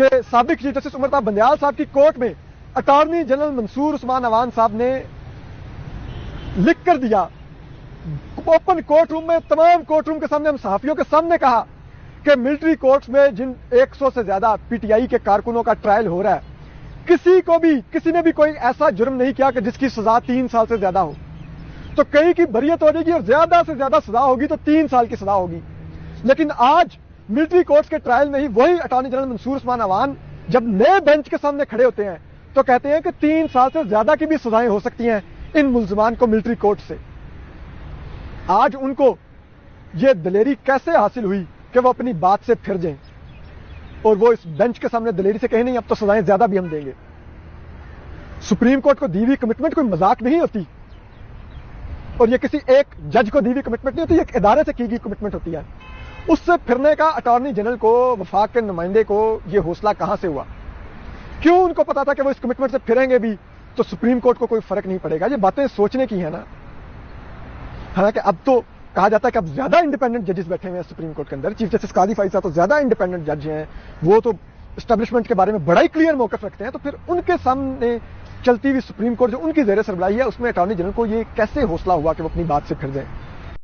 کہ سابق chief justice عمر طاہر بندیال صاحب کی کورٹ میں اٹارنی جنرل منصور عثمان عوان صاحب نے لکھ کر دیا، اوپن کورٹ روم میں، تمام کورٹ روم کے سامنے، ہم صحافیوں کے سامنے کہا کہ ملٹری کورٹس میں جن 100 سے زیادہ پی ٹی آئی کے کارکنوں کا ٹرائل ہو رہا ہے، کسی نے بھی کوئی ایسا جرم نہیں کیا کہ جس کی سزا 3 سال سے زیادہ ہو، تو کئی کی بریت ہو جائے گی اور زیادہ سے زیادہ سزا ہوگی تو 3 سال کی سزا ہوگی۔ لیکن آج ملٹری کورٹس کے ٹرائل میں ہی وہی اٹارنی جنرل منصور عثمان عوان جب نئے بینچ کے سامنے کھڑے ہوتے ہیں تو کہتے ہیں کہ 3 سال سے زیادہ کی بھی سزائیں ہو سکتی ہیں ان ملزمان کو ملٹری کورٹ سے۔ آج ان کو یہ دلیری کیسے حاصل ہوئی کہ وہ اپنی بات سے پھر جائیں اور وہ اس بینچ کے سامنے دلیری سے کہیں نہیں اب تو سزائیں زیادہ بھی ہم دیں گے۔ سپریم کورٹ کو دی ہوئی کمٹمنٹ کوئی مذاق نہیں ہوتی، اور یہ کسی ایک جج کو دی ہوئی کمٹمنٹ نہیں ہوتی، ایک ادارے سے کی گئی کمٹمنٹ ہوتی ہے۔ اس سے پھرنے کا اٹارنی جنرل کو، وفاق کے نمائندے کو یہ حوصلہ کہاں سے ہوا؟ کیوں ان کو پتا تھا کہ وہ اس کمٹمنٹ سے پھریں گے بھی تو سپریم کورٹ کو کوئی فرق نہیں پڑے گا؟ یہ باتیں سوچنے کی ہیں نا۔ حالانکہ اب تو کہا جاتا ہے کہ اب زیادہ انڈیپینڈنٹ ججز بیٹھے ہوئے ہیں سپریم کورٹ کے اندر، چیف جسٹس قاضی فائز صاحب تو زیادہ انڈیپینڈنٹ جج ہیں، وہ تو اسٹیبلشمنٹ کے بارے میں بڑا ہی کلیئر موقف رکھتے ہیں، تو پھر ان کے سامنے چلتی ہوئی سپریم کورٹ جو ان کی زیر سربراہی ہے اس میں اٹارنی جنرل کو یہ کیسے حوصلہ ہوا کہ وہ اپنی بات سے پھر جائیں؟